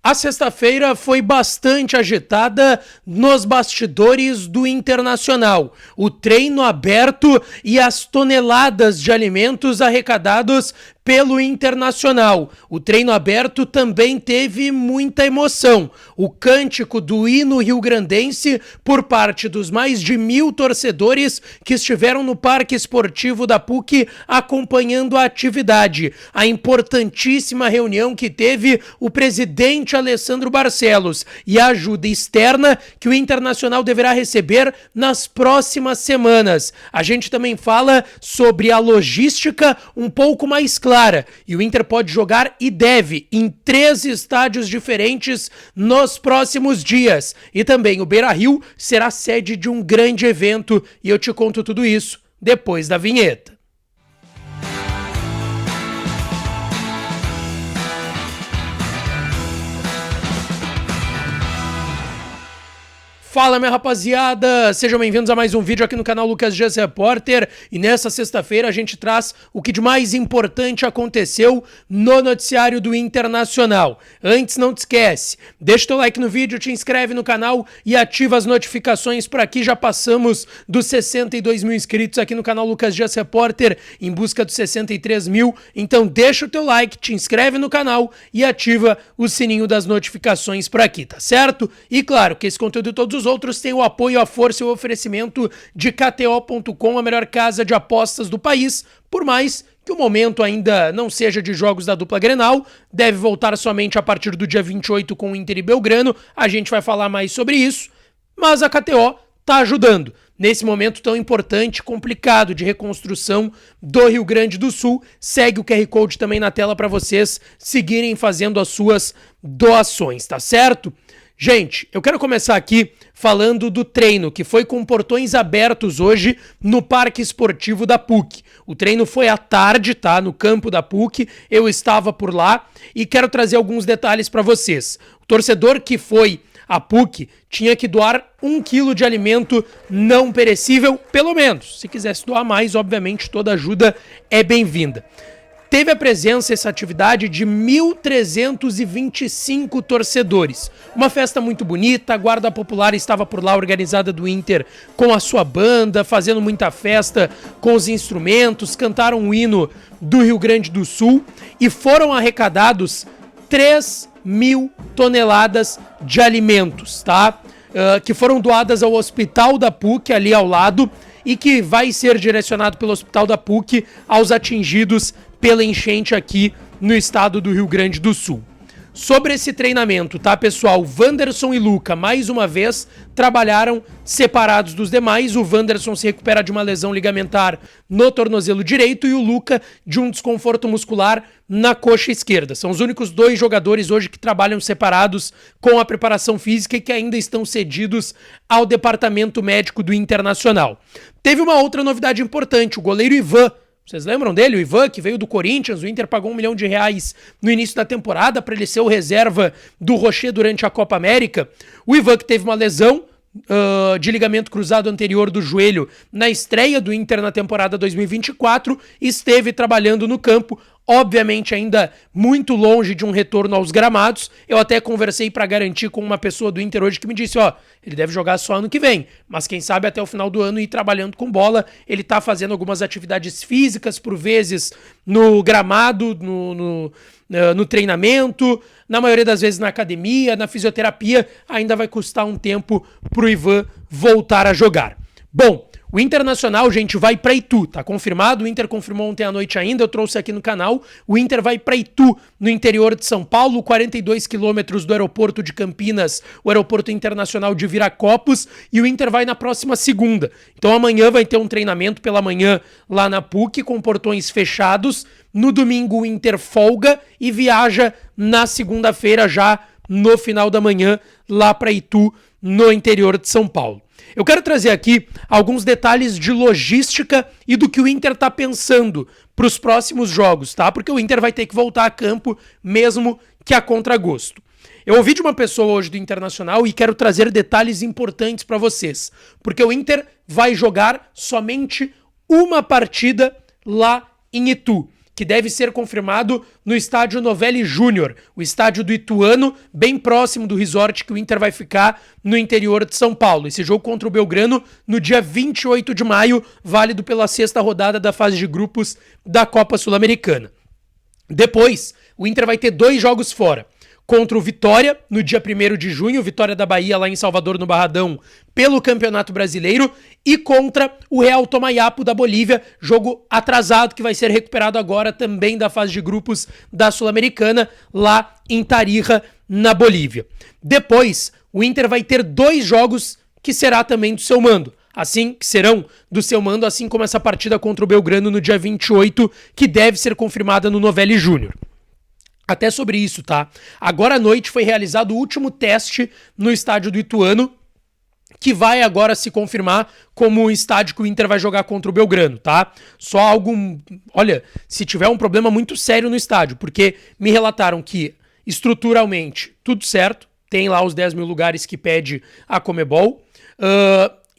A sexta-feira foi bastante agitada nos bastidores do Internacional. O treino aberto e as toneladas de alimentos arrecadados pelo Internacional. O treino aberto também teve muita emoção. O cântico do hino rio-grandense por parte dos mais de 1.000 torcedores que estiveram no Parque Esportivo da PUC acompanhando a atividade. A importantíssima reunião que teve o presidente Alessandro Barcelos e a ajuda externa que o Internacional deverá receber nas próximas semanas. A gente também fala sobre a logística um pouco mais clara. E o Inter pode jogar e deve em 3 estádios diferentes nos próximos dias. E também o Beira-Rio será sede de um grande evento e eu te conto tudo isso depois da vinheta. Fala, minha rapaziada, sejam bem-vindos a mais um vídeo aqui no canal Lucas Dias Repórter, e nessa sexta-feira a gente traz o que de mais importante aconteceu no noticiário do Internacional. Antes, não te esquece, deixa teu like no vídeo, te inscreve no canal e ativa as notificações. Por aqui já passamos dos 62 mil inscritos aqui no canal Lucas Dias Repórter, em busca dos 63 mil, então deixa o teu like, te inscreve no canal e ativa o sininho das notificações por aqui, tá certo? E claro que esse conteúdo e todos os outros têm o apoio, a força e o oferecimento de KTO.com, a melhor casa de apostas do país. Por mais que o momento ainda não seja de jogos da dupla Grenal, deve voltar somente a partir do dia 28 com o Inter e Belgrano, a gente vai falar mais sobre isso, mas a KTO tá ajudando. Nesse momento tão importante, complicado de reconstrução do Rio Grande do Sul, segue o QR Code também na tela para vocês seguirem fazendo as suas doações, tá certo? Gente, eu quero começar aqui falando do treino, que foi com portões abertos hoje no Parque Esportivo da PUC. O treino foi à tarde, tá? No campo da PUC, eu estava por lá e quero trazer alguns detalhes para vocês. O torcedor que foi à PUC tinha que doar 1 quilo de alimento não perecível, pelo menos. Se quisesse doar mais, obviamente, toda ajuda é bem-vinda. Teve a presença, essa atividade, de 1.325 torcedores. Uma festa muito bonita, a Guarda Popular estava por lá, organizada do Inter, com a sua banda, fazendo muita festa com os instrumentos, cantaram o hino do Rio Grande do Sul e foram arrecadados 3.000 toneladas de alimentos, tá? Que foram doadas ao Hospital da PUC, ali ao lado, e que vai ser direcionado pelo Hospital da PUC aos atingidos pela enchente aqui no estado do Rio Grande do Sul. Sobre esse treinamento, tá, pessoal? Wanderson e Luca, mais uma vez, trabalharam separados dos demais. O Wanderson se recupera de uma lesão ligamentar no tornozelo direito e o Luca de um desconforto muscular na coxa esquerda. São os únicos 2 jogadores hoje que trabalham separados com a preparação física e que ainda estão cedidos ao departamento médico do Internacional. Teve uma outra novidade importante, o goleiro Ivan. Vocês lembram dele? O Ivan, que veio do Corinthians, o Inter pagou R$1 milhão no início da temporada para ele ser o reserva do Rocher durante a Copa América. O Ivan, que teve uma lesão de ligamento cruzado anterior do joelho na estreia do Inter na temporada 2024, esteve trabalhando no campo, obviamente ainda muito longe de um retorno aos gramados. Eu até conversei para garantir com uma pessoa do Inter hoje que me disse, ele deve jogar só ano que vem, mas quem sabe até o final do ano ir trabalhando com bola. Ele tá fazendo algumas atividades físicas, por vezes no gramado, no treinamento, na maioria das vezes na academia, na fisioterapia. Ainda vai custar um tempo pro Ivan voltar a jogar. Bom, o Internacional, gente, vai para Itu, tá confirmado? O Inter confirmou ontem à noite ainda, eu trouxe aqui no canal. O Inter vai para Itu, no interior de São Paulo, 42 quilômetros do aeroporto de Campinas, o aeroporto internacional de Viracopos, e o Inter vai na próxima segunda. Então amanhã vai ter um treinamento pela manhã lá na PUC, com portões fechados. No domingo o Inter folga e viaja na segunda-feira já no final da manhã lá para Itu, no interior de São Paulo. Eu quero trazer aqui alguns detalhes de logística e do que o Inter tá pensando para os próximos jogos, tá? Porque o Inter vai ter que voltar a campo mesmo que a contragosto. Eu ouvi de uma pessoa hoje do Internacional e quero trazer detalhes importantes para vocês, porque o Inter vai jogar somente uma partida lá em Itu. que deve ser confirmado no estádio Novelli Júnior, o estádio do Ituano, bem próximo do resort que o Inter vai ficar no interior de São Paulo. Esse jogo contra o Belgrano no dia 28 de maio, válido pela 6ª rodada da fase de grupos da Copa Sul-Americana. Depois, o Inter vai ter 2 jogos fora. Contra o Vitória, no dia 1º de junho, Vitória da Bahia lá em Salvador, no Barradão, pelo Campeonato Brasileiro, e contra o Real Tomayapo da Bolívia, jogo atrasado que vai ser recuperado agora também da fase de grupos da Sul-Americana, lá em Tarija, na Bolívia. Depois, o Inter vai ter 2 jogos que será também do seu mando. Que serão do seu mando, assim como essa partida contra o Belgrano no dia 28, que deve ser confirmada no Novelli Júnior. Até sobre isso, tá? Agora à noite foi realizado o último teste no estádio do Ituano, que vai agora se confirmar como o estádio que o Inter vai jogar contra o Belgrano, tá? Só algo... Olha, se tiver um problema muito sério no estádio, porque me relataram que estruturalmente tudo certo, tem lá os 10 mil lugares que pede a Conmebol.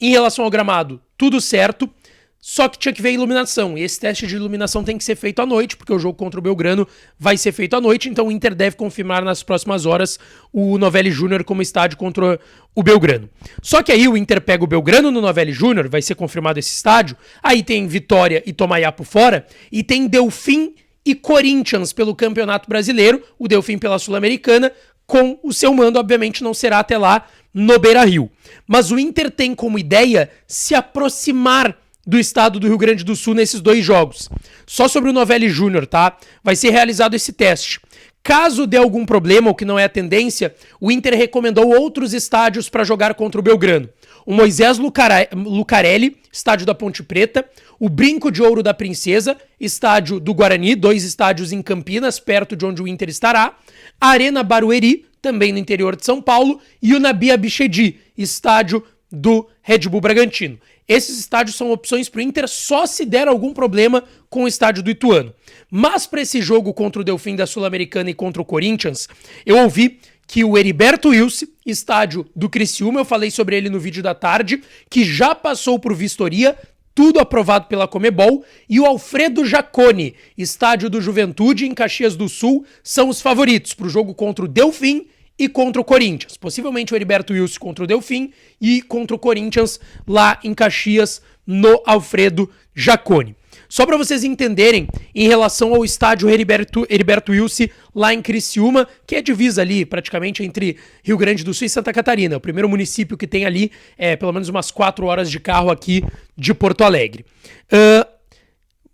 Em relação ao gramado, tudo certo. Só que tinha que ver a iluminação, e esse teste de iluminação tem que ser feito à noite, porque o jogo contra o Belgrano vai ser feito à noite, então o Inter deve confirmar nas próximas horas o Novelli Júnior como estádio contra o Belgrano. Só que aí o Inter pega o Belgrano no Novelli Júnior, vai ser confirmado esse estádio, aí tem Vitória e Tomayapo fora, e tem Delfim e Corinthians pelo Campeonato Brasileiro, o Delfim pela Sul-Americana, com o seu mando, obviamente não será até lá no Beira-Rio. Mas o Inter tem como ideia se aproximar do estado do Rio Grande do Sul nesses 2 jogos. Só sobre o Novelli Júnior, tá? Vai ser realizado esse teste. Caso dê algum problema, ou que não é a tendência, o Inter recomendou outros estádios para jogar contra o Belgrano. O Moisés Lucarelli, estádio da Ponte Preta, o Brinco de Ouro da Princesa, estádio do Guarani, 2 estádios em Campinas, perto de onde o Inter estará, a Arena Barueri, também no interior de São Paulo, e o Nabi Abichedi, estádio do Red Bull Bragantino. Esses estádios são opções para o Inter só se der algum problema com o estádio do Ituano. Mas para esse jogo contra o Delfim da Sul-Americana e contra o Corinthians, eu ouvi que o Heriberto Wilson, estádio do Criciúma, eu falei sobre ele no vídeo da tarde, que já passou por vistoria, tudo aprovado pela Conmebol, e o Alfredo Jaconi, estádio do Juventude em Caxias do Sul, são os favoritos para o jogo contra o Delfim e contra o Corinthians. Possivelmente o Heriberto Wilson contra o Delfim e contra o Corinthians lá em Caxias, no Alfredo Jaconi. Só para vocês entenderem, em relação ao estádio Heriberto Wilson lá em Criciúma, que é divisa ali praticamente entre Rio Grande do Sul e Santa Catarina, o primeiro município que tem ali pelo menos umas 4 horas de carro aqui de Porto Alegre.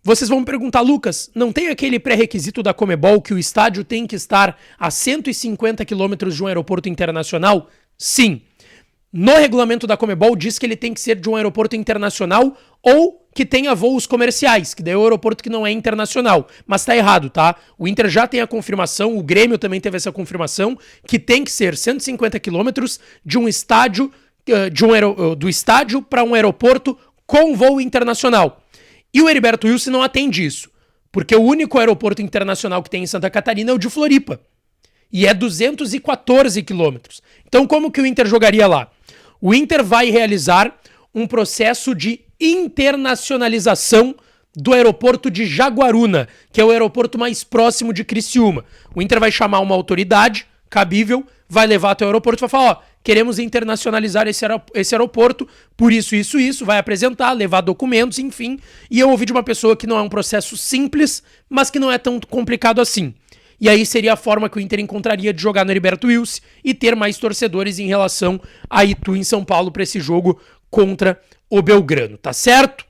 Vocês vão me perguntar, Lucas, não tem aquele pré-requisito da Conmebol que o estádio tem que estar a 150 quilômetros de um aeroporto internacional? Sim. No regulamento da Conmebol diz que ele tem que ser de um aeroporto internacional ou que tenha voos comerciais, que daí é o aeroporto que não é internacional. Mas tá errado, tá? O Inter já tem a confirmação, o Grêmio também teve essa confirmação, que tem que ser 150 quilômetros de um estádio, do estádio para um aeroporto com voo internacional. E o Heriberto Wilson não atende isso, porque o único aeroporto internacional que tem em Santa Catarina é o de Floripa. E é 214 quilômetros. Então como que o Inter jogaria lá? O Inter vai realizar um processo de internacionalização do aeroporto de Jaguaruna, que é o aeroporto mais próximo de Criciúma. O Inter vai chamar uma autoridade cabível, vai levar até o aeroporto e vai falar, queremos internacionalizar esse aeroporto, por isso, vai apresentar, levar documentos, enfim. E eu ouvi de uma pessoa que não é um processo simples, mas que não é tão complicado assim. E aí seria a forma que o Inter encontraria de jogar no Heriberto Wilson e ter mais torcedores em relação a Itu em São Paulo para esse jogo contra o Belgrano, tá certo?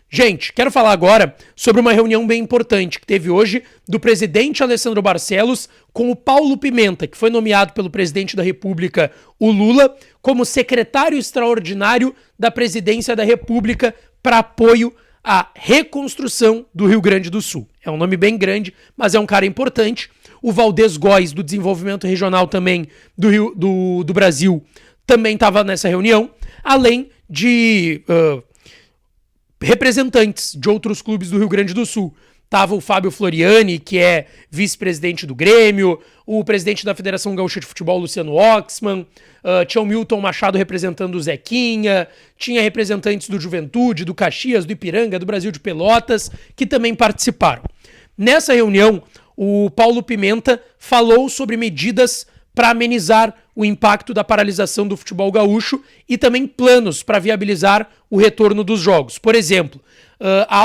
Gente, quero falar agora sobre uma reunião bem importante que teve hoje do presidente Alessandro Barcelos com o Paulo Pimenta, que foi nomeado pelo presidente da República, o Lula, como secretário extraordinário da presidência da República para apoio à reconstrução do Rio Grande do Sul. É um nome bem grande, mas é um cara importante. O Valdez Góes, do Desenvolvimento Regional também do Brasil, também estava nessa reunião, além de representantes de outros clubes do Rio Grande do Sul. Tava o Fábio Floriani, que é vice-presidente do Grêmio, o presidente da Federação Gaúcha de Futebol, Luciano Oxman, tinha o Milton Machado representando o Zequinha, tinha representantes do Juventude, do Caxias, do Ipiranga, do Brasil de Pelotas, que também participaram. Nessa reunião, o Paulo Pimenta falou sobre medidas para amenizar o impacto da paralisação do futebol gaúcho e também planos para viabilizar o retorno dos jogos. Por exemplo, a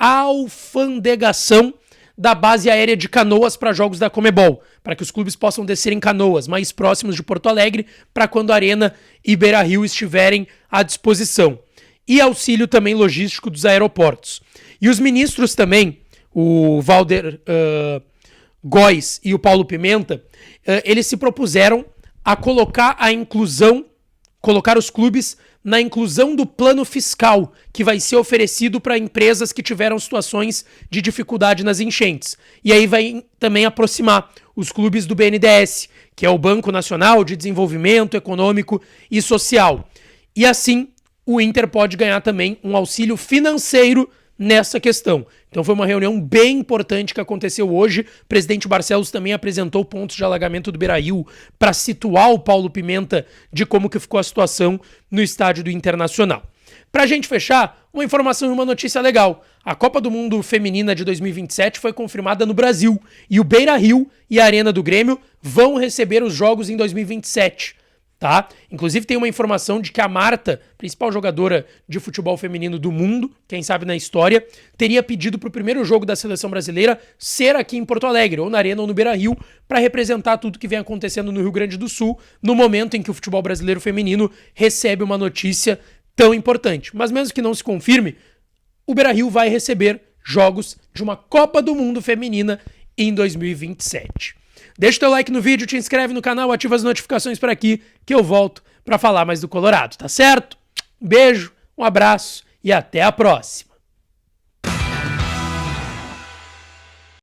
alfandegação da base aérea de Canoas para jogos da Conmebol, para que os clubes possam descer em Canoas, mais próximos de Porto Alegre, para quando a Arena e Beira-Rio estiverem à disposição. E auxílio também logístico dos aeroportos. E os ministros também, o Valder Góes e o Paulo Pimenta, eles se propuseram a colocar os clubes na inclusão do plano fiscal que vai ser oferecido para empresas que tiveram situações de dificuldade nas enchentes. E aí vai também aproximar os clubes do BNDES, que é o Banco Nacional de Desenvolvimento Econômico e Social. E assim, o Inter pode ganhar também um auxílio financeiro nessa questão. Então foi uma reunião bem importante que aconteceu hoje. O presidente Barcelos também apresentou pontos de alagamento do Beira-Rio para situar o Paulo Pimenta de como que ficou a situação no estádio do Internacional. Pra gente fechar, uma informação e uma notícia legal. A Copa do Mundo Feminina de 2027 foi confirmada no Brasil e o Beira-Rio e a Arena do Grêmio vão receber os jogos em 2027. Tá? Inclusive tem uma informação de que a Marta, principal jogadora de futebol feminino do mundo, quem sabe na história, teria pedido para o primeiro jogo da seleção brasileira ser aqui em Porto Alegre, ou na Arena ou no Beira-Rio, para representar tudo que vem acontecendo no Rio Grande do Sul, no momento em que o futebol brasileiro feminino recebe uma notícia tão importante. Mas mesmo que não se confirme, o Beira-Rio vai receber jogos de uma Copa do Mundo Feminina em 2027. Deixa o teu like no vídeo, te inscreve no canal, ativa as notificações por aqui, que eu volto para falar mais do Colorado, tá certo? Um beijo, um abraço e até a próxima!